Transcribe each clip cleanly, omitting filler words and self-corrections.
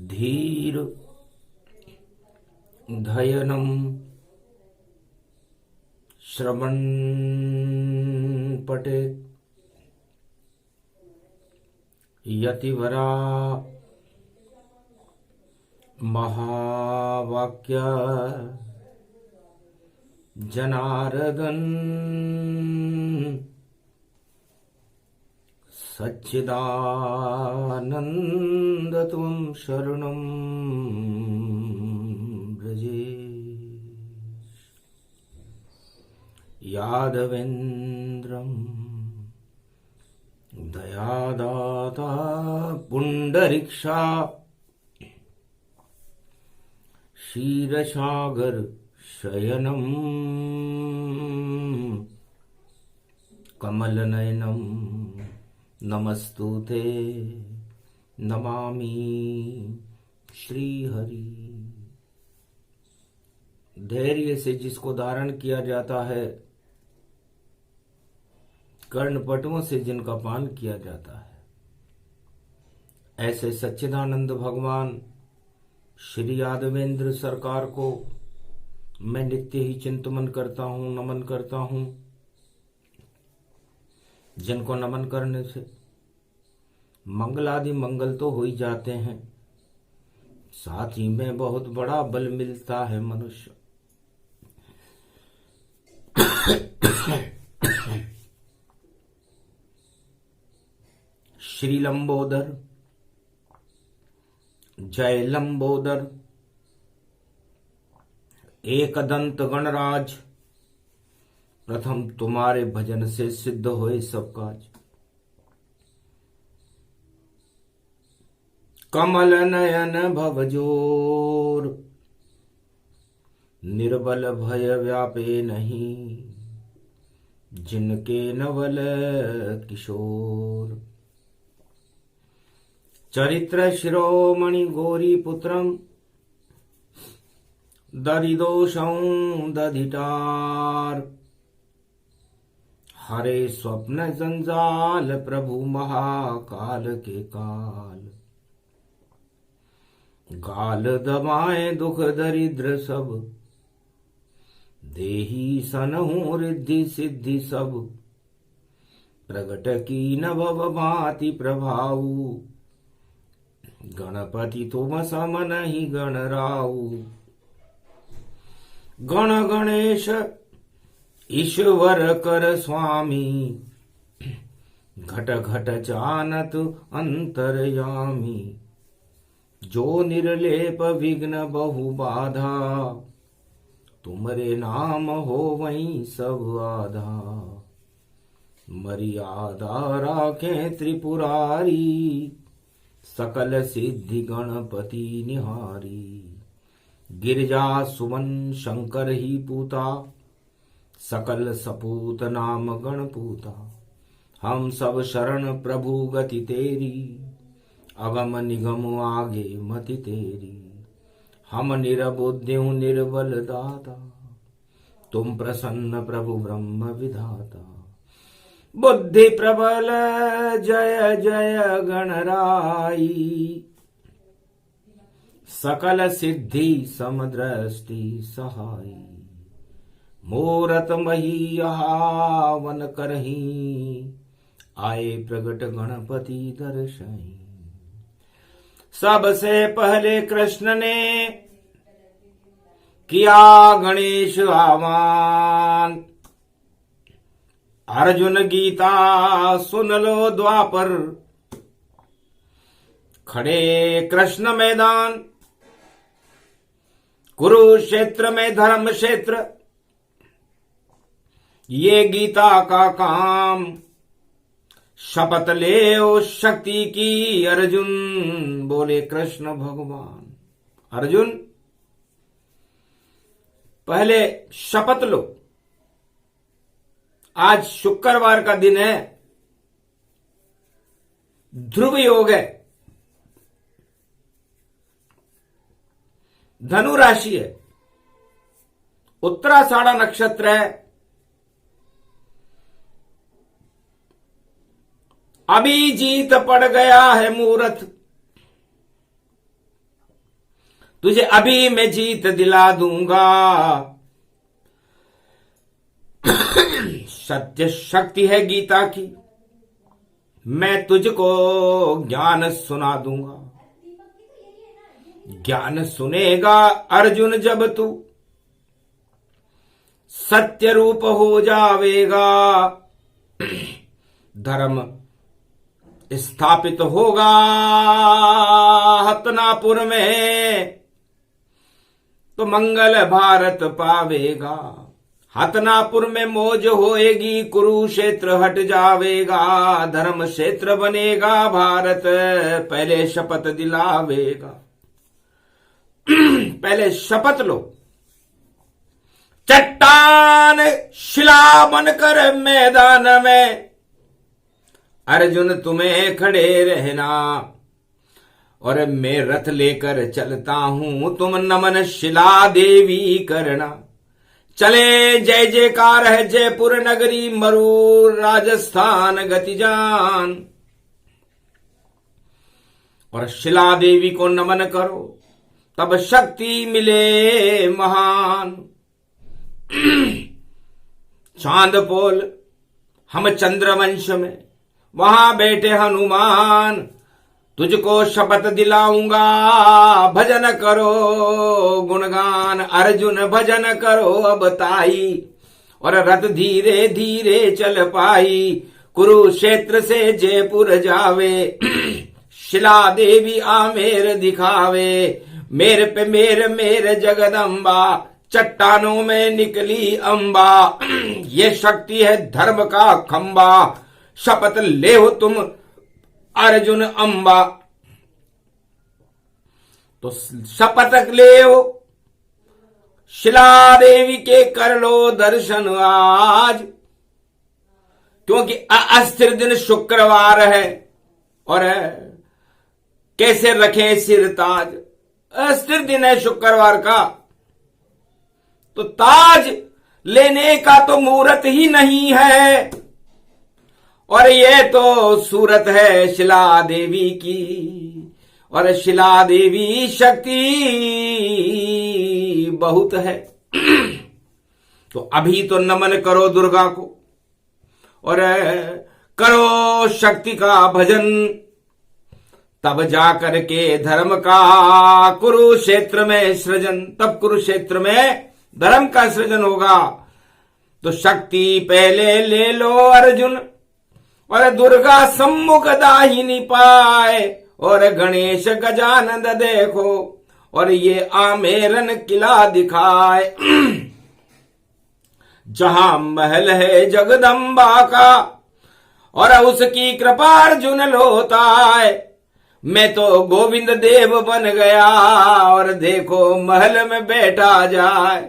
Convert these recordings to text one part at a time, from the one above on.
धीर धयनम श्रवण पटे यतिवरा महावाक्य जनार्दन सच्चिदानंद त्वं शरणं व्रजे यादवेन्द्रं दयादाता पुंडरीक्षा क्षीरसागर शयनं कमलनयनं नमस्तुते नमामि श्रीहरि। धैर्य से जिसको धारण किया जाता है, कर्णपटुओं से जिनका पान किया जाता है, ऐसे सच्चिदानंद भगवान श्री यादवेंद्र सरकार को मैं नित्य ही चिंतन करता हूँ, नमन करता हूँ, जिनको नमन करने से मंगलादि मंगल तो हो ही जाते हैं, साथ ही में बहुत बड़ा बल मिलता है मनुष्य। श्री लंबोदर, जय लंबोदर, एकदंत गणराज, प्रथम तुम्हारे भजन से सिद्ध होए सब काज। कमल नयन भवजोर, निर्बल भय व्यापे नहीं, जिनके नवल किशोर। चरित्र शिरोमणि गौरी पुत्रम, दरिदोषं दधिटार। हरे स्वप्न जंजाल प्रभु महाकाल के काल। गाल दबाए दुख दरिद्र सब, देही सनहु रिद्धि सिद्धि सब। प्रगट की नभव भांति प्रभाऊ, गणपति तुम सम नहीं गणराऊ। गण गणेश ईश्वर कर स्वामी, घट घट जानत अंतरयामी। जो निर्लेप विघ्न बहु बाधा, तुमरे नाम हो वहीं सब आधा। मर्यादा राखे त्रिपुरारी, सकल सिद्धि गणपति निहारी। गिरजा सुमन शंकर ही पूता, सकल सपूत नाम गणपूता। हम सब शरण प्रभु गति तेरी, अगम निगम आगे मति तेरी। हम निरबुद्धिं निर्बल दाता, तुम प्रसन्न प्रभु ब्रह्म विधाता। बुद्धि प्रबल जय जय गणराई, सकल सिद्धि समदृष्टि सहाई। मूरत मही आवन करही, आए प्रगट गणपति दर्शई। सबसे पहले कृष्ण ने किया गणेश आह्वान। अर्जुन गीता सुन लो द्वापर, खड़े कृष्ण मैदान। कुरुक्षेत्र में धर्म क्षेत्र, ये गीता का काम। शपथ ले ओ शक्ति की अर्जुन, बोले कृष्ण भगवान। अर्जुन पहले शपथ लो। आज शुक्रवार का दिन है, ध्रुव योग है, धनु राशि है, उत्तराषाढ़ा नक्षत्र है। अभी जीत पड़ गया है मुहूर्त, तुझे अभी मैं जीत दिला दूंगा। सत्य शक्ति है गीता की, मैं तुझको ज्ञान सुना दूंगा। ज्ञान सुनेगा अर्जुन जब तू सत्य रूप हो जावेगा, धर्म स्थापित होगा हस्तिनापुर में, तो मंगल भारत पावेगा। हस्तिनापुर में मौज होएगी, कुरुक्षेत्र हट जावेगा, धर्म क्षेत्र बनेगा भारत, पहले शपथ दिलावेगा। पहले शपथ लो, चट्टान शिला बनकर मैदान में अर्जुन तुम्हें खड़े रहना, और मैं रथ लेकर चलता हूं, तुम नमन शिला देवी करना। चले जय जयकार है जयपुर नगरी, मरू राजस्थान गति जान, और शिला देवी को नमन करो, तब शक्ति मिले महान। चांद पोल हम चंद्रवंश में, वहां बैठे हनुमान, तुझको शपथ दिलाऊंगा, भजन करो गुणगान। अर्जुन भजन करो अब ताई, और रथ धीरे धीरे चल पाई, कुरुक्षेत्र से जयपुर जावे। शिला देवी आमेर दिखावे, मेरे पे मेरे जगदम्बा, चट्टानों में निकली अंबा। ये शक्ति है धर्म का खंबा, शपथ ले हो तुम अर्जुन अंबा। तो शपथ ले हो, शिला देवी के कर लो दर्शन आज, क्योंकि अस्थिर दिन शुक्रवार है, और कैसे रखें सिर ताज। अस्थिर दिन है शुक्रवार का, तो ताज लेने का तो मुहूर्त ही नहीं है, और ये तो सूरत है शिला देवी की, और शिला देवी शक्ति बहुत है। तो अभी तो नमन करो दुर्गा को, और करो शक्ति का भजन, तब जाकर के धर्म का कुरुक्षेत्र में सृजन, तब कुरुक्षेत्र में धर्म का सृजन होगा। तो शक्ति पहले ले लो अर्जुन, और दुर्गा सम्मुख दाहिनी पाए, और गणेश गजानंद देखो, और ये आमेरन किला दिखाए। जहां महल है जगदम्बा का, और उसकी कृपा अर्जुन लोता है। मैं तो गोविंद देव बन गया, और देखो महल में बैठा जाए।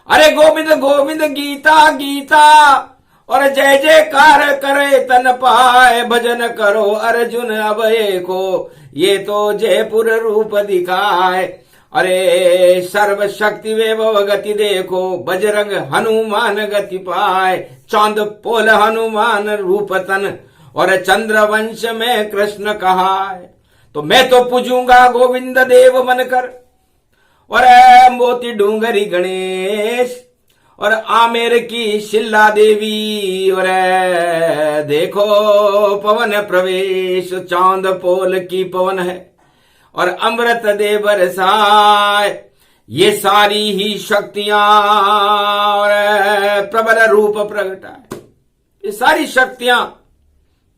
अरे गोविंद गोविंद गीता गीता, और जय जयकार करे तन पाए। भजन करो अर्जुन अभय को, ये तो जयपुर रूप दिखाए। अरे सर्व शक्ति वैभव गति देखो, बजरंग हनुमान गति पाए। चांद पोल हनुमान रूप तन, और चंद्रवंश में कृष्ण कहाए। तो मैं तो पूजूंगा गोविंद देव बनकर, और मोती डूंगरी गणेश, और आमेर की शिला देवी, और देखो पवन प्रवेश। चांद पोल की पवन है, और अमृत दे बरसाए। ये सारी ही शक्तियां और प्रबल रूप प्रगटाए। ये सारी शक्तियां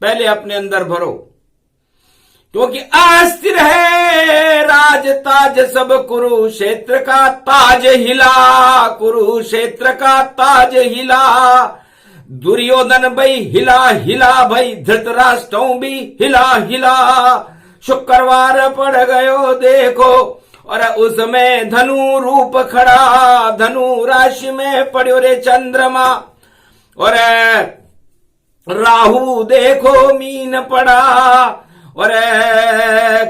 पहले अपने अंदर भरो, क्योंकि अस्थिर है राज ताज सब। कुरुक्षेत्र का ताज हिला, कुरुक्षेत्र का ताज हिला। दुर्योधन भाई हिला हिला भाई, धृतराष्ट्र भी हिला हिला। शुक्रवार पड़ गयो देखो, और उसमें धनु रूप खड़ा। धनु राशि में पड़ो रे चंद्रमा, और राहु देखो मीन पड़ा, और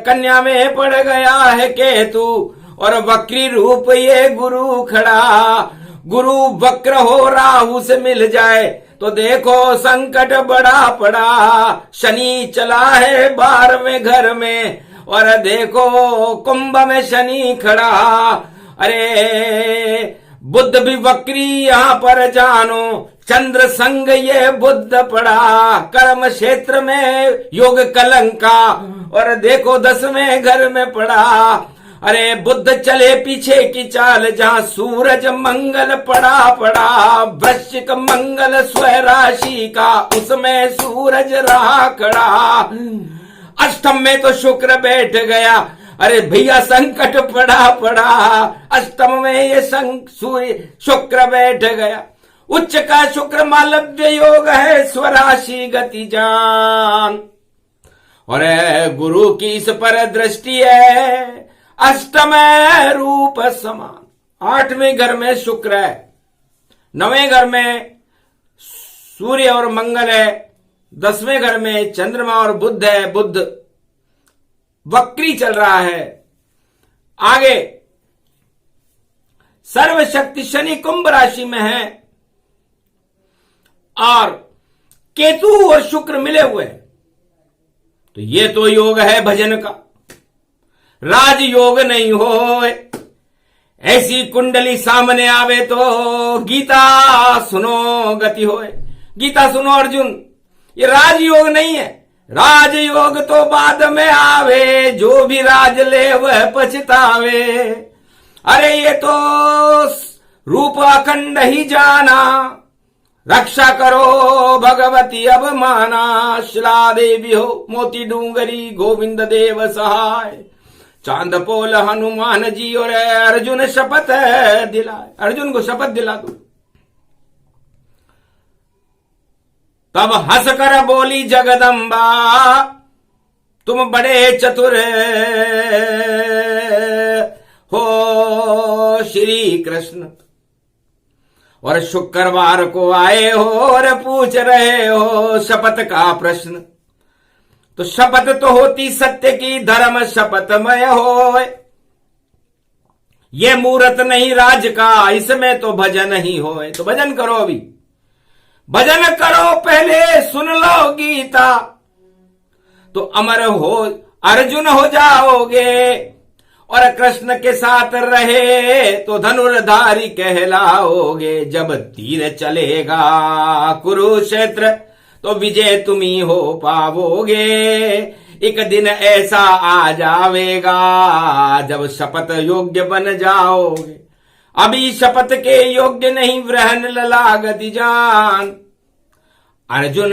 कन्या में पड़ गया है केतु, और वक्री रूप ये गुरु खड़ा। गुरु वक्र हो राहु से मिल जाए, तो देखो संकट बड़ा पड़ा, शनि चला है 12वें घर में, और देखो कुंभ में शनि खड़ा। अरे बुध भी वक्री यहां पर जानो, चंद्र संग ये बुध पड़ा, कर्म क्षेत्र में योग कलंका, और देखो 10वें घर में पड़ा। अरे बुध चले पीछे की चाल, जहां सूरज मंगल पड़ा, वृश्चिक मंगल स्वराशि का, उसमें सूरज रहा खड़ा। अष्टम में तो शुक्र बैठ गया, अरे भैया संकट पड़ा, अष्टम में ये शुक्र बैठ गया। उच्च का शुक्र मालव्य योग है, स्वराशि गति जान, और गुरु की इस पर दृष्टि है, अष्टम रूप समान। 8वें घर में शुक्र है, 9वें घर में सूर्य और मंगल है, 10वें घर में चंद्रमा और बुध है। बुध वक्री चल रहा है। आगे सर्वशक्ति शनि कुंभ राशि में है, और केतु और शुक्र मिले हुए हैं। तो ये तो योग है भजन का, राजयोग नहीं हो। ऐसी कुंडली सामने आवे तो गीता सुनो गति होए। गीता सुनो अर्जुन, ये राजयोग नहीं है, राजयोग तो बाद में आवे, जो भी राज ले वह पछतावे। अरे ये तो रूप अखंड ही जाना, रक्षा करो भगवती अब माना। शिला देवी हो मोती डूंगरी, गोविंद देव सहाय, चांद पोल हनुमान जी, और अर्जुन शपथ दिलाए। अर्जुन को शपथ दिला दो। तब हंसकर बोली जगदम्बा, तुम बड़े चतुर हो श्री कृष्ण, और शुक्रवार को आए हो और पूछ रहे हो शपथ का प्रश्न। तो शपथ तो होती सत्य की, धर्म शपथमय हो। ये मुहूर्त नहीं राज का, इसमें तो भजन ही होए। तो भजन करो, अभी भजन करो, पहले सुन लो गीता, तो अमर हो अर्जुन हो जाओगे, और कृष्ण के साथ रहे तो धनुर्धारी कहलाओगे। जब तीर चलेगा कुरुक्षेत्र, तो विजय तुम्ही हो पाओगे। एक दिन ऐसा आ जावेगा, जब शपथ योग्य बन जाओगे। अभी शपथ के योग्य नहीं, वृहन ललागति जान। अर्जुन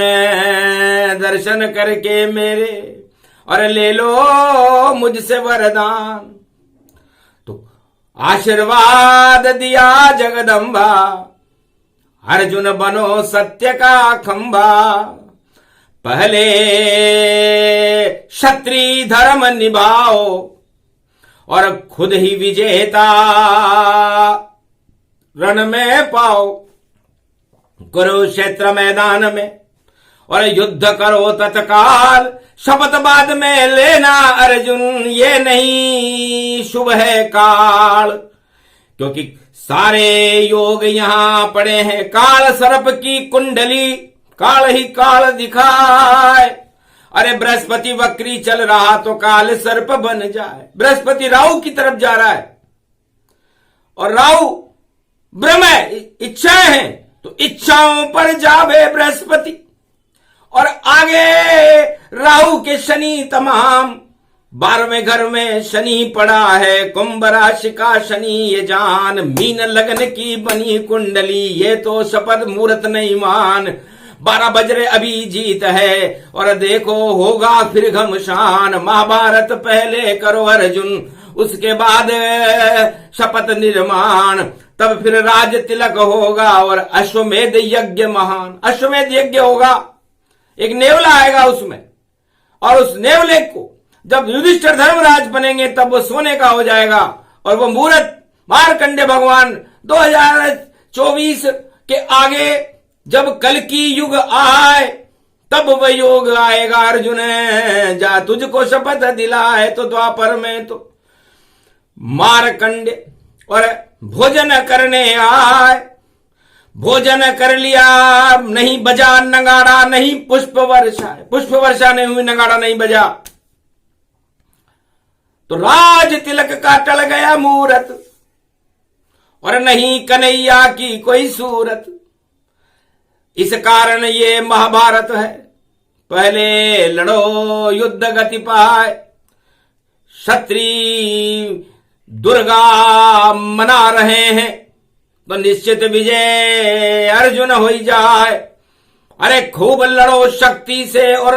दर्शन करके मेरे, और ले लो मुझसे वरदान। तो आशीर्वाद दिया जगदम्बा, अर्जुन बनो सत्य का खंभा। पहले क्षत्रिय धर्म निभाओ, और खुद ही विजेता रण में पाओ। कुरुक्षेत्र मैदान में, और युद्ध करो तत्काल। शपथ बाद में लेना अर्जुन, ये नहीं शुभ है काल। क्योंकि सारे योग यहां पड़े हैं, काल सर्प की कुंडली, काल ही काल दिखाए। अरे बृहस्पति वक्री चल रहा तो काल सर्प बन जाए। बृहस्पति राहु की तरफ जा रहा है, और राहु ब्रह्म है, इच्छाएं हैं, तो इच्छाओं पर जावे बृहस्पति। और आगे राहु के शनि तमाम, 12वें घर में शनि पड़ा है, कुंभ राशि का शनि ये जान। मीन लगन की बनी कुंडली, ये तो शपथ मुहूर्त नहीं मान। 12 बज रहे अभी जीत है, और देखो होगा फिर घमशान। महाभारत पहले करो अर्जुन, उसके बाद शपथ निर्माण, तब फिर राज तिलक होगा और अश्वमेध यज्ञ महान। अश्वमेध यज्ञ होगा, एक नेवला आएगा उसमें, और उस नेवले को जब युधिष्ठिर धर्मराज बनेंगे तब वो सोने का हो जाएगा। और वो मुहूर्त मार्कंडे भगवान 2024 के आगे जब कल की युग आए तब वह योग आएगा। अर्जुन जा तुझको शपथ दिलाए, तो द्वापर में तो मार्कंडे और भोजन करने आए। भोजन कर लिया, नहीं बजा नगाड़ा, नहीं पुष्प वर्षा, पुष्प वर्षा नहीं हुई, नगाड़ा नहीं बजा, तो राज तिलक का टल गया मूरत, और नहीं कन्हैया की कोई सूरत। इस कारण ये महाभारत है। पहले लड़ो युद्ध गति पाए, क्षत्रिय दुर्गा मना रहे हैं, तो निश्चित विजय अर्जुन हो जाए। अरे खूब लड़ो शक्ति से और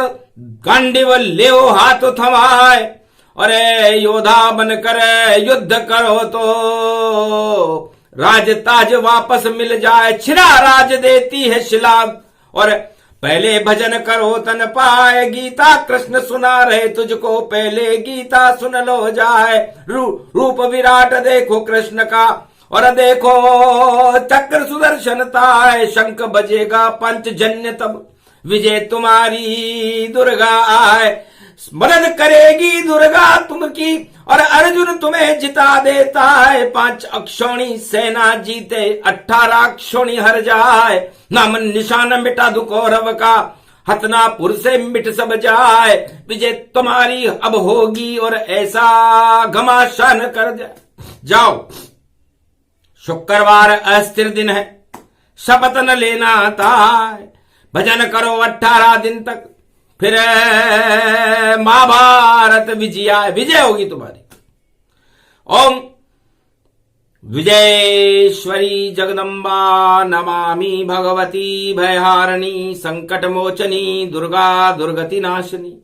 गांडीव लेओ हाथ थमाए, अरे योद्धा बनकर युद्ध करो तो राज ताज वापस मिल जाए। छिना राज देती है शिला, और पहले भजन करो तन पाए। गीता कृष्ण सुना रहे तुझको, पहले गीता सुन लो जाए। रूप विराट देखो कृष्ण का, और देखो चक्र सुदर्शनता, शंख बजेगा पंचजन्य तब विजय तुम्हारी दुर्गा आए। मदद करेगी दुर्गा तुमकी, और अर्जुन तुम्हें जिता देता है। 5 अक्षौणी सेना जीते, 18 अक्षौणी हर जाए। नाम निशान मिटा दो कौरव का, हतनापुर से मिट सब जाए। विजय तुम्हारी अब होगी, और ऐसा घमासान कर जाओ। शुक्रवार अस्थिर दिन है, शपथ न लेना था। भजन करो 18 दिन तक, फिर महाभारत विजय होगी तुम्हारी। ओम विजयेश्वरी जगदम्बा नमामि भगवती भयहारिणी, संकट मोचनी दुर्गा दुर्गति नाशिनी,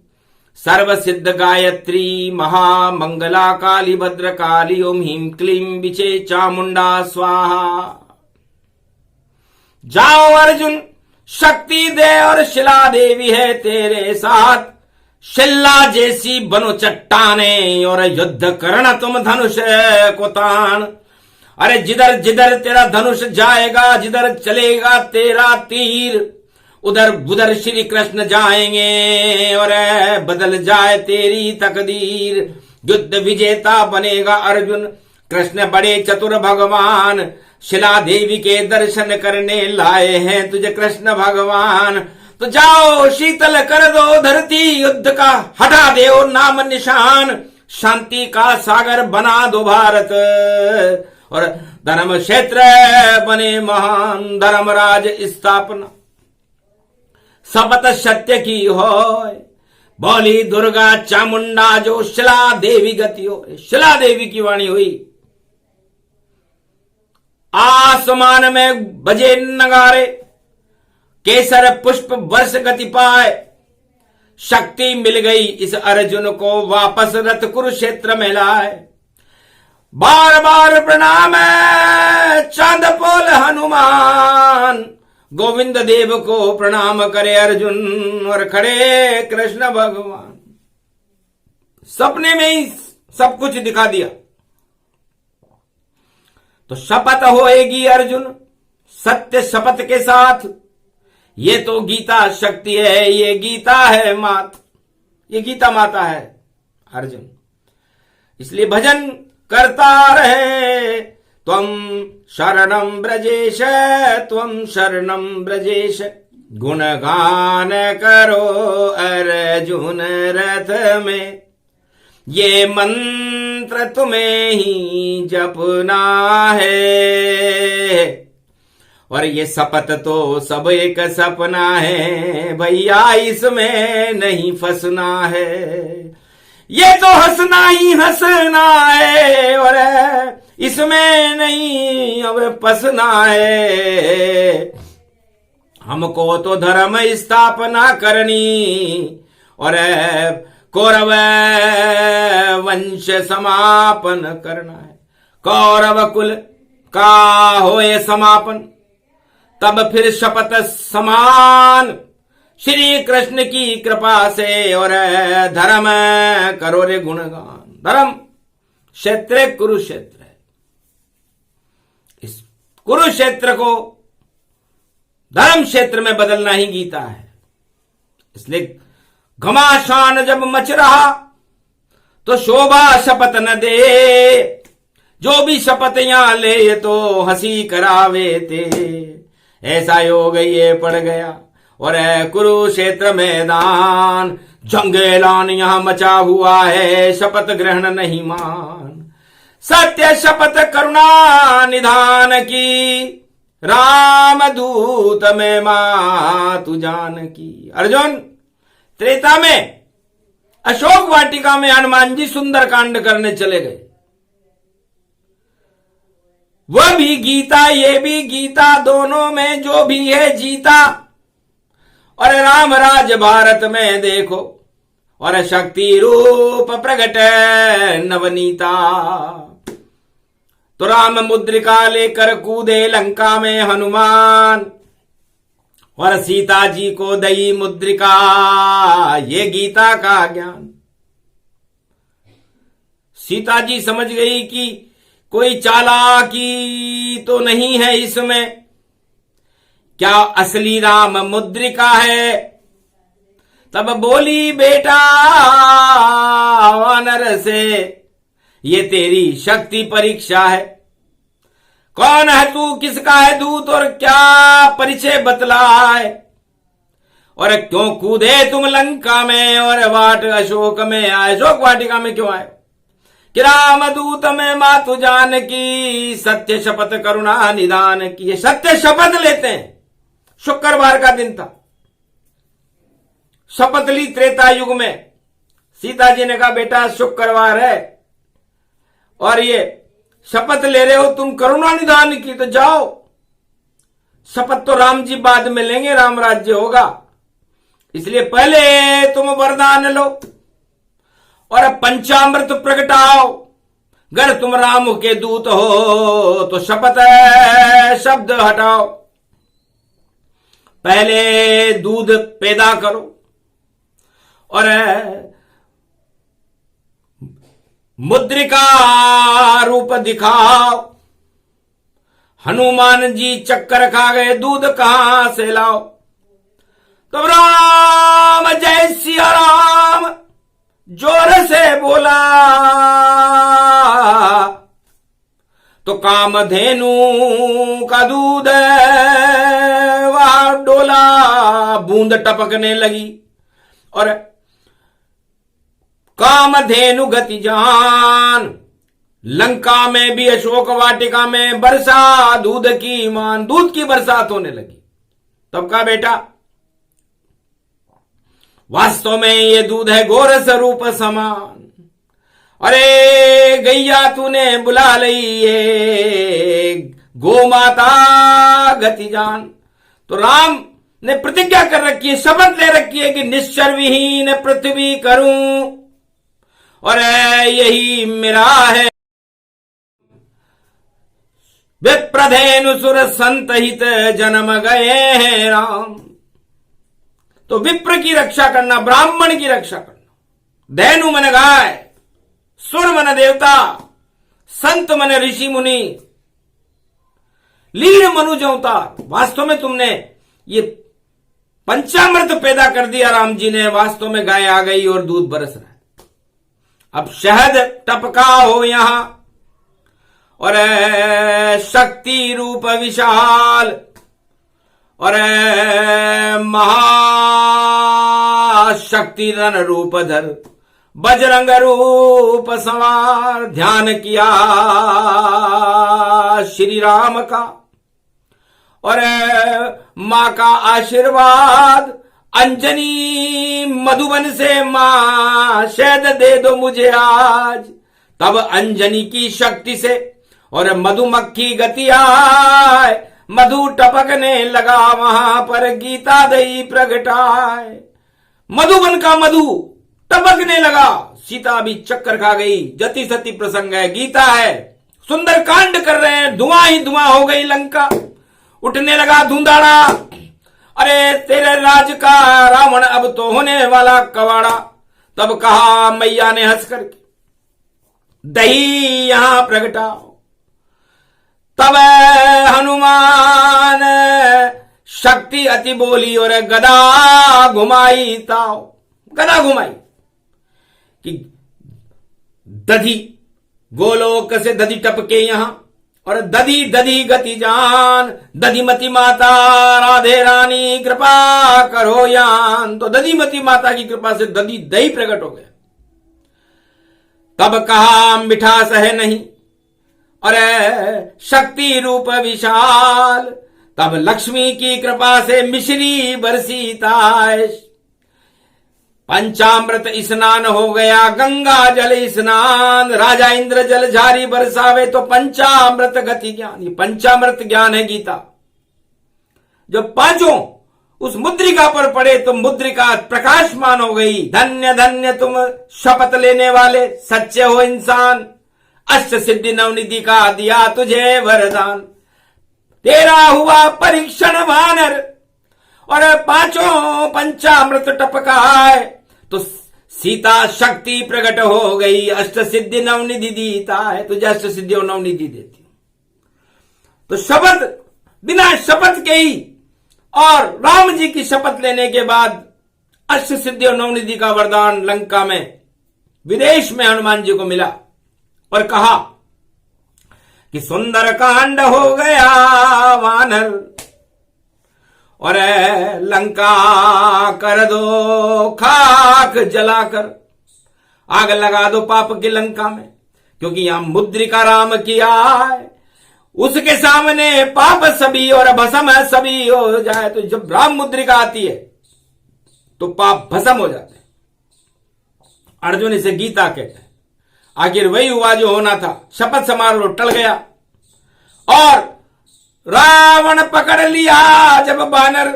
सर्व सिद्ध गायत्री महामंगला काली भद्रकाली। ओम ह्रीं क्लीं विचे चामुंडा स्वाहा। जाओ अर्जुन शक्ति दे, और शिला देवी है तेरे साथ। शिला जैसी बनो चट्टाने, और युद्ध करना तुम धनुष को तान। अरे जिधर जिधर तेरा धनुष जाएगा, जिधर चलेगा तेरा तीर, उधर उधर श्री कृष्ण जाएंगे, और बदल जाए तेरी तकदीर। युद्ध विजेता बनेगा अर्जुन। कृष्ण बड़े चतुर भगवान, शिला देवी के दर्शन करने लाए हैं तुझे कृष्ण भगवान। तो जाओ शीतल कर दो धरती, युद्ध का हटा दो नाम निशान। शांति का सागर बना दो भारत, और धर्म क्षेत्र बने महान। धर्मराज स्थापना शपथ सत्य की हो, बोली दुर्गा चामुंडा जो शिला देवी गति हो। शिला देवी की वाणी हुई। आसमान में बजे नगारे, केसर पुष्प वर्ष गति पाए। शक्ति मिल गई इस अर्जुन को, वापस रथ कुरुक्षेत्र में लाए। बार बार प्रणाम चांद पोल हनुमान, गोविंद देव को प्रणाम करे अर्जुन, और खड़े कृष्ण भगवान। सपने में ही सब कुछ दिखा दिया। तो शपथ होएगी अर्जुन सत्य शपथ के साथ। ये तो गीता शक्ति है, ये गीता है मात, ये गीता माता है अर्जुन। इसलिए भजन करता रहे। त्वं शरणं ब्रजेश, त्वं शरणं ब्रजेश, गुणगान करो अर्जुन रथ में। ये मंत्र तुम्हें ही जपना है, और ये शपथ तो सब एक सपना है भैया, इसमें नहीं फंसना है। ये तो हंसना ही हंसना है, और इसमें नहीं अब फंसना है। हमको तो धर्म स्थापना करनी, और कौरव वंश समापन करना है। कौरव कुल का होए समापन, तब फिर शपथ समान श्री कृष्ण की कृपा से। और धर्म करो रे गुणगान। धर्म क्षेत्र कुरुक्षेत्र है। इस कुरुक्षेत्र को धर्म क्षेत्र में बदलना ही गीता है। इसलिए घमासान जब मच रहा तो शोभा शपथ न दे। जो भी शपथ यहां ले तो हंसी करावे थे। ऐसा योग ये पड़ गया। और कुरुक्षेत्र मैदान जंग ऐलान यहां मचा हुआ है, शपथ ग्रहण नहीं मान, सत्य शपथ करुणा निधान की, राम दूत में मातु जानकी। अर्जुन, त्रेता में अशोक वाटिका में हनुमान जी सुंदर कांड करने चले गए। वह भी गीता, ये भी गीता, दोनों में जो भी है जीता। और राम राज भारत में देखो, और शक्ति रूप प्रगट नवनीता। तो राम मुद्रिका लेकर कूदे लंका में हनुमान, और सीता जी को दई मुद्रिका, ये गीता का ज्ञान। सीता जी समझ गई कि कोई चालाकी तो नहीं है इसमें, क्या असली राम मुद्रिका है। तब बोली बेटा वानर से, ये तेरी शक्ति परीक्षा है। कौन है तू, किसका है दूत, और क्या परिचय बतलाए। और क्यों कूदे तुम लंका में, और वाट अशोक में आए, अशोक वाटिका में क्यों आए। कि राम दूत में मातु जान की, सत्य शपथ करुणा निदान की। ये सत्य शपथ लेते हैं। शुक्रवार का दिन था, शपथ ली त्रेता युग में। सीता जी ने कहा बेटा शुक्रवार है और ये शपथ ले रहे हो तुम करुणा निधान की, तो जाओ। शपथ तो राम जी बाद में लेंगे, राम राज्य होगा, इसलिए पहले तुम वरदान लो और पंचामृत प्रगटाओ। अगर तुम राम के दूत हो तो शपथ शब्द हटाओ। पहले दूध पैदा करो और मुद्रिका रूप दिखाओ। हनुमान जी चक्कर खा गए, दूध कहां से लाओ। तो राम जय सिया राम जोर से बोला, तो कामधेनु का दूध वहां डोला, बूंद टपकने लगी और कामधेनु गति जान। लंका में भी अशोक वाटिका में बरसा दूध की मान, दूध की बरसात होने लगी। तब कहा बेटा वास्तव में ये दूध है गोरस रूप समान। अरे गैया तूने बुला लई ये गो माता गति जान। तो राम ने प्रतिज्ञा कर रखी है, शपथ ले रखी है कि निश्चर विहीन पृथ्वी करूं और यही मेरा है। विप्रधेनु सुर संत हित जन्म गए हैं राम। तो विप्र की रक्षा करना, ब्राह्मण की रक्षा करना। धैनु मन गाय, सुर मन देवता, संत मन ऋषि मुनि, लीन मनुज अवतार। वास्तव में तुमने ये पंचामृत पैदा कर दिया राम जी ने। वास्तव में गाय आ गई और दूध बरस रहा है। अब शहद टपका हो यहां और शक्ति रूप विशाल और महाशक्ति रन रूप धर, बजरंग रूप सवार। ध्यान किया श्री राम का और मां का आशीर्वाद। अंजनी मधुबन से मां शहद दे दो मुझे आज। तब अंजनी की शक्ति से और मधुमक्खी गति आए, मधु टपकने लगा वहां पर गीता दई प्रगटाए। मधुबन का मधु टपकने लगा। सीता भी चक्कर खा गई। जति सती प्रसंग है, गीता है, सुंदर कांड कर रहे हैं। धुआं ही धुआं हो गई लंका, उठने लगा धुंधाड़ा। अरे तेरे राज का रावण अब तो होने वाला कवाड़ा। तब कहा मैया ने हंस करके दही यहां प्रगटाओ। तब हनुमान शक्ति अति बोली और गदा घुमाई ताओ। गदा घुमाई कि दधी गोलोक से दधी टपके यहां और दधी दधी गति जान, दधिमती माता राधे रानी कृपा करो यान। तो दधिमती माता की कृपा से दधी दही प्रकट हो गया। तब कहा मिठास है नहीं और शक्ति रूप विशाल, तब लक्ष्मी की कृपा से मिश्री बरसीता। पंचामृत स्नान हो गया, गंगा जल स्नान, राजा इंद्र जल झारी बरसावे तो पंचामृत गति ज्ञान। ये पंचामृत ज्ञान है गीता। जब पांचों उस मुद्रिका पर पड़े तो मुद्रिका प्रकाशमान हो गई। धन्य धन्य तुम शपथ लेने वाले, सच्चे हो इंसान, अष्ट सिद्धि नवनिधि का दिया तुझे वरदान। तेरा हुआ परीक्षण वानर और पांचों पंचामृत टपकाए तो सीता शक्ति प्रकट हो गई। अष्ट सिद्धि नवनिधि दीता है, तुझे अष्ट सिद्धि और नवनिधि देती हूं। तो शपथ, बिना शपथ के ही और राम जी की शपथ लेने के बाद अष्ट सिद्धि और नवनिधि का वरदान लंका में, विदेश में हनुमान जी को मिला और कहा कि सुंदर कांड हो गया वानर और लंका कर दो खाक जलाकर, आग लगा दो पाप की लंका में, क्योंकि यहां मुद्रिका राम किया है। उसके सामने पाप सभी और भस्म सभी हो जाए। तो जब राम मुद्रिका आती है तो पाप भस्म हो जाते हैं। अर्जुन इसे गीता कहते हैं। आखिर वही हुआ जो होना था। शपथ समारोह टल गया और रावण पकड़ लिया जब बानर,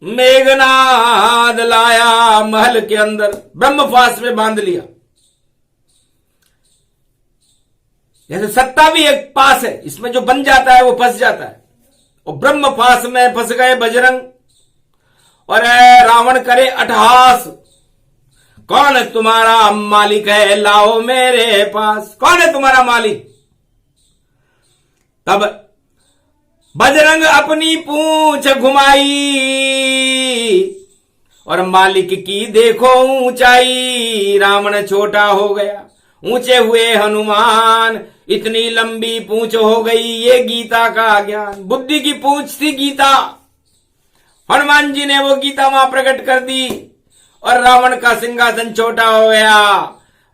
मेघनाद लाया महल के अंदर, ब्रह्मफास में बांध लिया। जैसे सत्ता भी एक पास है, इसमें जो बन जाता है वो फंस जाता है। और ब्रह्मफास में फंस गए बजरंग और रावण करे अट्टहास, कौन तुम्हारा मालिक है, लाओ मेरे पास, कौन है तुम्हारा मालिक। तब बजरंग अपनी पूंछ घुमाई और मालिक की देखो ऊंचाई। रावण छोटा हो गया, ऊंचे हुए हनुमान, इतनी लंबी पूंछ हो गई। ये गीता का ज्ञान, बुद्धि की पूंछ थी गीता। हनुमान जी ने वो गीता वहां प्रकट कर दी और रावण का सिंहासन छोटा हो गया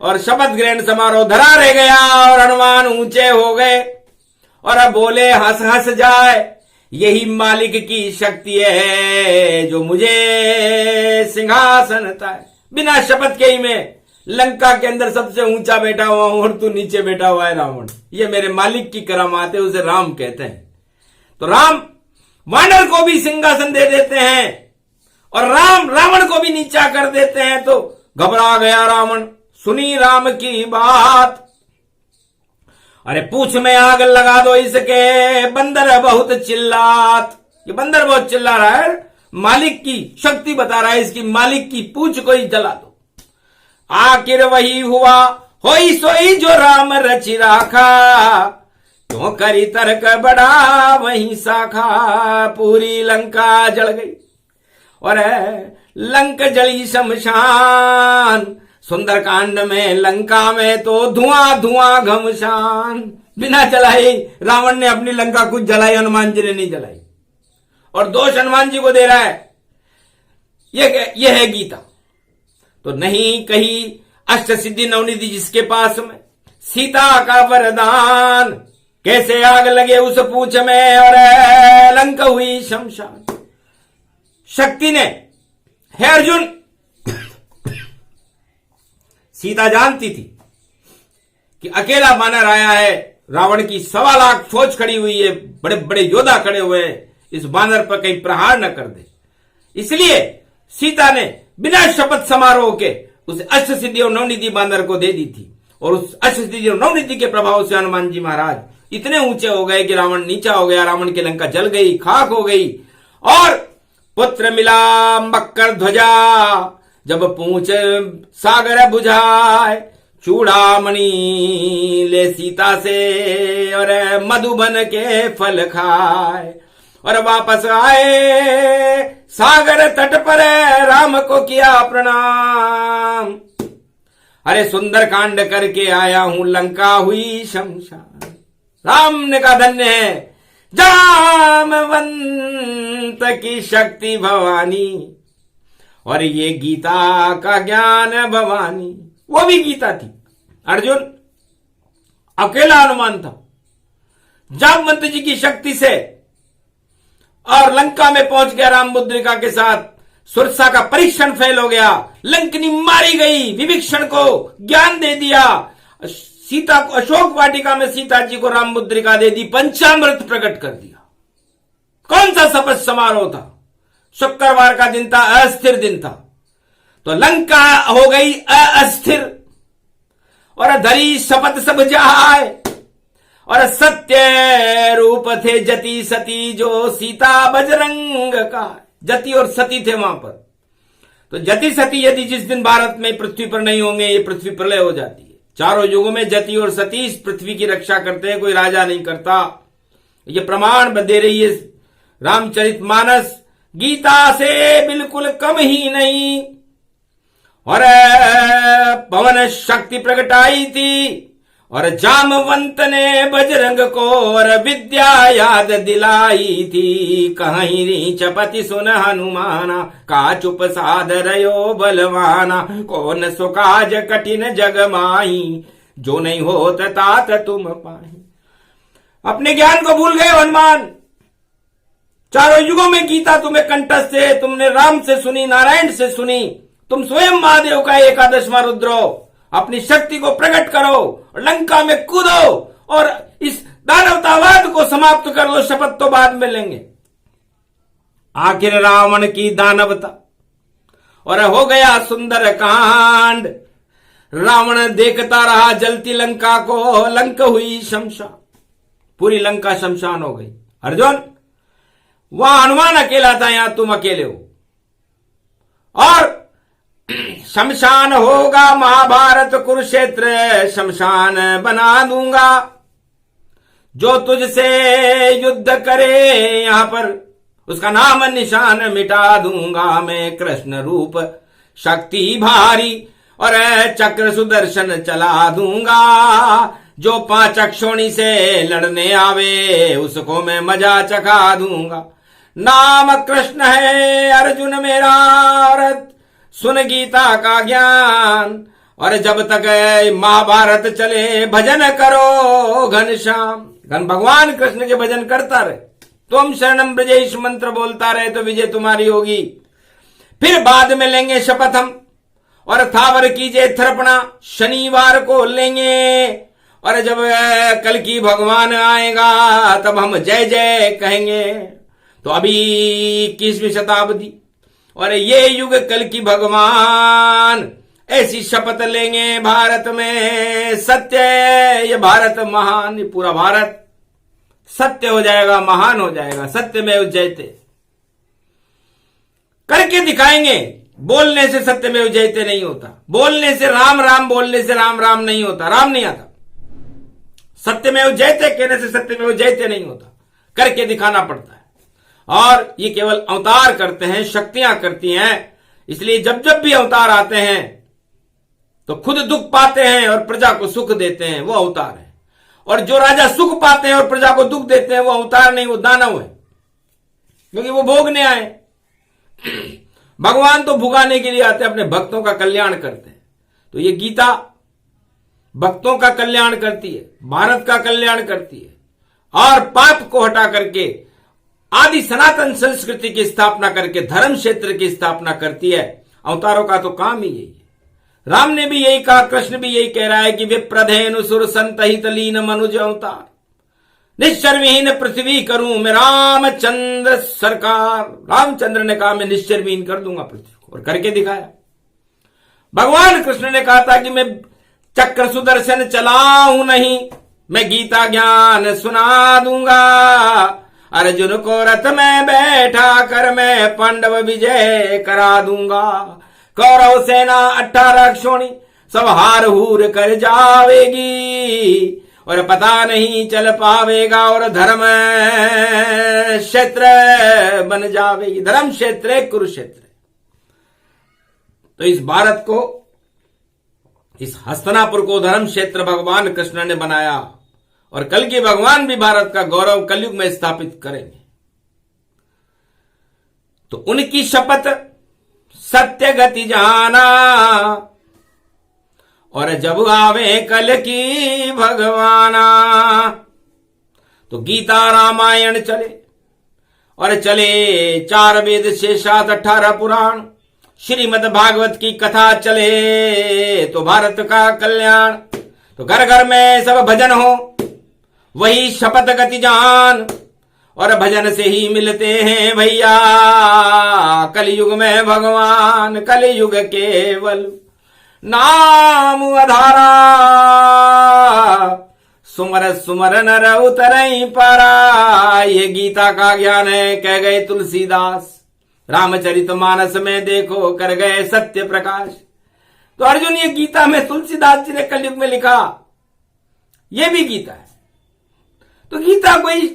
और शपथ ग्रहण समारोह धरा रह गया और हनुमान ऊंचे हो गए और अब बोले हंस हंस जाए, यही मालिक की शक्ति है जो मुझे सिंहासन था। बिना शपथ के ही मैं लंका के अंदर सबसे ऊंचा बैठा हुआ हूं और तू नीचे बैठा हुआ है रावण। ये मेरे मालिक की करामात है, उसे राम कहते हैं। तो राम वानर को भी सिंहासन दे देते हैं और राम रावण को भी नीचा कर देते हैं। तो घबरा गया रावण, सुनी राम की बात, अरे पूछ में आग लगा दो इसके, बंदर बहुत चिल्लात। ये बंदर बहुत चिल्ला रहा है, मालिक की शक्ति बता रहा है, इसकी मालिक की पूछ को ही जला दो। आखिर वही हुआ होई सोई जो राम रचि राखा, क्यों करी तर्क बड़ा वही शाखा। पूरी लंका जल गई और लंक जली शमशान। सुंदरकांड में लंका में तो धुआं धुआं घमशान। बिना जलाई रावण ने अपनी लंका कुछ जलाई, हनुमान जी ने नहीं जलाई और दोष हनुमान जी को दे रहा है। ये है गीता। तो नहीं कही अष्ट सिद्धि नवनिधि जिसके पास में, सीता का वरदान, कैसे आग लगे उस पूछ में और लंका हुई शमशान। शक्ति ने, हे अर्जुन, सीता जानती थी कि अकेला वानर आया है, रावण की 1.25 लाख फौज खड़ी हुई है, बड़े बड़े योद्धा खड़े हुए हैं, इस वानर पर कहीं प्रहार न कर दे। इसलिए सीता ने बिना शपथ समारोह के उस अष्ट सिद्धि और नवनिधि वानर को दे दी थी। और उस अष्ट सिद्धि और नवनिधि के प्रभाव से हनुमान जी महाराज इतने ऊंचे हो गए कि रावण नीचा हो गया, रावण की लंका जल गई, खाक हो गई। और पुत्र मिला मकर ध्वजा, जब पूछ सागर बुझाए, चूड़ामणि ले सीता से और मधुबन के फल खाए। और वापस आए सागर तट पर, राम को किया प्रणाम। अरे सुंदर कांड करके आया हूं, लंका हुई शमशान। राम ने कहा धन्य है जामवंत की शक्ति भवानी, और ये गीता का ज्ञान भवानी। वो भी गीता थी। अर्जुन अकेला हनुमान था, जामवंत जी की शक्ति से, और लंका में पहुंच गया राम मुद्रिका के साथ। सुरसा का परीक्षण फेल हो गया, लंकनी मारी गई, विभीषण को ज्ञान दे दिया, सीता को अशोक वाटिका में सीता जी को राम मुद्रिका दे दी, पंचामृत प्रकट कर दिया। कौन सा शपथ समारोह था? शुक्रवार का दिन था, अस्थिर दिन था, तो लंका हो गई अस्थिर, और धरी शपथ सब जाए, और सत्य रूप थे जति सती जो सीता बजरंग का। जति और सती थे वहां पर। तो जति सती यदि जिस दिन भारत में पृथ्वी पर नहीं होंगे, ये पृथ्वी प्रलय हो जाती है। चारों युगों में जति और सती इस पृथ्वी की रक्षा करते हैं, कोई राजा नहीं करता। ये प्रमाण दे रही है रामचरितमानस, गीता से बिल्कुल कम ही नहीं। और पवन शक्ति प्रगटाई थी, और जामवंत ने बजरंग को और विद्या याद दिलाई थी। कहीं रीच पति सुन हनुमाना, का चुप साध रयो बलवाना। कौन सुकाज कठिन जग माही, जो नहीं होत तात तुम पाही। अपने ज्ञान को भूल गए हनुमान। चारों युगों में गीता तुम्हें कंठस्थ है, तुमने राम से सुनी, नारायण से सुनी। तुम स्वयं महादेव का एकादशवां रुद्र हो। अपनी शक्ति को प्रकट करो, लंका में कूदो, और इस दानवतावाद को समाप्त कर लो। शपथ तो बाद में लेंगे। आखिर रावण की दानवता, और हो गया सुंदर कांड। रावण देखता रहा जलती लंका को, लंका हुई शमशान, पूरी लंका शमशान हो गई। अर्जुन, वहां हनुमान अकेला था, यहां तुम अकेले हो। और शमशान होगा महाभारत कुरुक्षेत्र, शमशान बना दूंगा। जो तुझसे युद्ध करे यहां पर, उसका नाम निशान मिटा दूंगा मैं। कृष्ण रूप शक्ति भारी, और चक्र सुदर्शन चला दूंगा। जो 5 अक्षोणी से लड़ने आवे, उसको मैं मजा चखा दूंगा। नाम कृष्ण है अर्जुन मेरा, और सुन गीता का ज्ञान। और जब तक महाभारत चले, भजन करो घनश्याम। घन भगवान कृष्ण के भजन करता रहे, तुम शरणम ब्रजेश मंत्र बोलता रहे, तो विजय तुम्हारी होगी। फिर बाद में लेंगे शपथ हम, और थावर कीजिए थर्पणा, शनिवार को लेंगे। और जब कल की भगवान आएगा, तब हम जय जय कहेंगे। तो अभी 21वीं शताब्दी, और ये युग कल की भगवान, ऐसी शपथ लेंगे भारत में सत्य। ये भारत महान, ये पूरा भारत सत्य हो जाएगा, महान हो जाएगा। सत्य में जयते करके दिखाएंगे। बोलने से सत्य में जयते नहीं होता, बोलने से राम राम बोलने से राम राम नहीं होता, राम नहीं आता। सत्य में जयते कहने से सत्य में जयते नहीं होता, करके दिखाना पड़ता है। और ये केवल अवतार करते हैं, शक्तियां करती हैं। इसलिए जब जब भी अवतार आते हैं तो खुद दुख पाते हैं और प्रजा को सुख देते हैं, वो अवतार है। और जो राजा सुख पाते हैं और प्रजा को दुख देते हैं, वो अवतार नहीं, वो दानव है, क्योंकि वो भोगने आए। भगवान तो भुगाने के लिए आते हैं, अपने भक्तों का कल्याण करते हैं। तो ये गीता भक्तों का कल्याण करती है, भारत का कल्याण करती है, और पाप को हटा करके आदि सनातन संस्कृति की स्थापना करके धर्म क्षेत्र की स्थापना करती है। अवतारों का तो काम ही यही है। राम ने भी यही कहा, कृष्ण भी यही कह रहा है कि विप्रधेनु सुर संत हित लीन मनुज अवतार, निश्चर विहीन पृथ्वी करूं मैं रामचंद्र सरकार। रामचंद्र ने कहा मैं निश्चर विहीन कर दूंगा पृथ्वी को, और करके दिखाया। भगवान कृष्ण ने कहा था कि मैं चक्र सुदर्शन चलाऊं नहीं, मैं गीता ज्ञान सुना दूंगा। अर्जुन को रथ में बैठा कर मैं पांडव विजय करा दूंगा। कौरव सेना 18 अक्षोणी सब हार हूर कर जावेगी, और पता नहीं चल पावेगा, और धर्म क्षेत्र बन जावेगी। धर्म क्षेत्र कुरुक्षेत्र। तो इस भारत को, इस हस्तिनापुर को धर्म क्षेत्र भगवान कृष्ण ने बनाया, और कल के भगवान भी भारत का गौरव कलयुग में स्थापित करेंगे। तो उनकी शपथ सत्य गति जाना, और जब आवे कल की भगवाना। तो गीता रामायण चले, और चले 4 वेद से 18 पुराण, श्रीमद् भागवत की कथा चले तो भारत का कल्याण। तो घर घर में सब भजन हो, वही शपथ गति जान, और भजन से ही मिलते हैं भैया कलयुग में भगवान। कलयुग केवल नाम आधारा, सुमर सुमर नर उतरई परा। ये गीता का ज्ञान है, कह गए तुलसीदास। रामचरितमानस में देखो कर गए सत्य प्रकाश। तो अर्जुन, ये गीता में तुलसीदास जी ने कलयुग में लिखा, ये भी गीता है। तो गीता कोई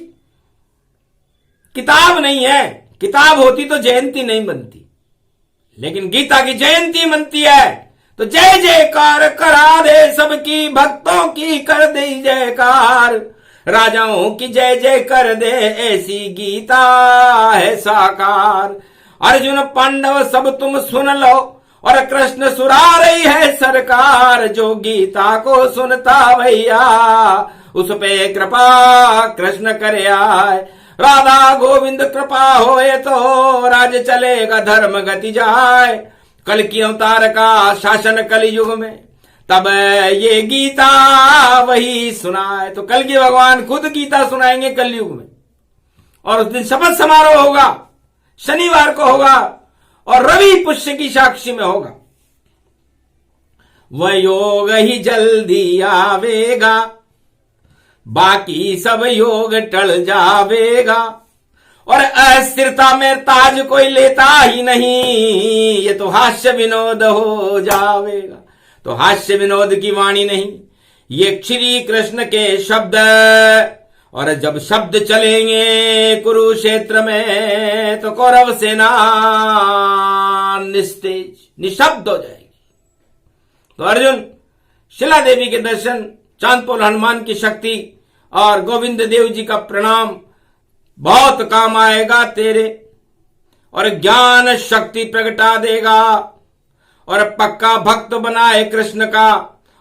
किताब नहीं है। किताब होती तो जयंती नहीं बनती, लेकिन गीता की जयंती बनती है। तो जय जयकार करा दे सबकी, भक्तों की कर दे जयकार, राजाओं की जय जय कर दे, ऐसी गीता है साकार। अर्जुन पांडव सब तुम सुन लो, और कृष्ण सुरा रही है सरकार। जो गीता को सुनता भैया उस पे कृपा कृष्ण करे आए। राधा गोविंद कृपा होए तो राज चलेगा, धर्म गति जाए। कल की अवतार का शासन कलयुग में, तब ये गीता वही सुनाए। तो कल के भगवान खुद गीता सुनाएंगे कलयुग में, और उस दिन शपथ समारोह होगा, शनिवार को होगा, और रवि पुष्य की साक्षी में होगा। वह योग ही जल्दी आवेगा, बाकी सब योग टल जावेगा, और अस्थिरता में ताज कोई लेता ही नहीं, ये तो हास्य विनोद हो जावेगा। तो हास्य विनोद की वाणी नहीं, ये श्री कृष्ण के शब्द, और जब शब्द चलेंगे कुरुक्षेत्र में तो कौरव सेना निस्तेज निशब्द हो जाएगी। तो अर्जुन, शिला देवी के दर्शन, चांदपोल हनुमान की शक्ति और गोविंद देव जी का प्रणाम बहुत काम आएगा तेरे, और ज्ञान शक्ति प्रगटा देगा, और पक्का भक्त बनाए कृष्ण का,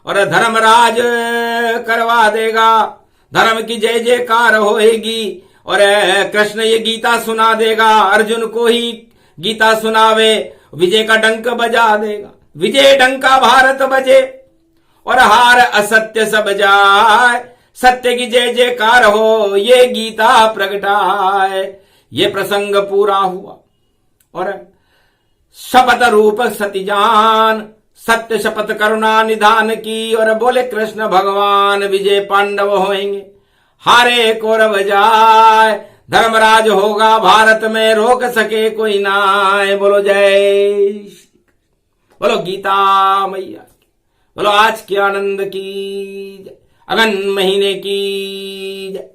और धर्मराज करवा देगा। धर्म की जय जयकार होएगी, और कृष्ण ये गीता सुना देगा। अर्जुन को ही गीता सुनावे, विजय का डंक बजा देगा। विजय डंका भारत बजे, और हार असत्य सब जाए। सत्य की जय जयकार हो, ये गीता प्रगटाए। ये प्रसंग पूरा हुआ, और शपथ रूप सतीजान, सत्य शपथ करुणा निधान की, और बोले कृष्ण भगवान विजय पांडव होएंगे, हारे कौरव जाए। धर्मराज होगा भारत में, रोक सके कोई नाय। बोलो जय, बोलो गीता मैया, बोलो आज के आनंद की, अगन महीने की जय।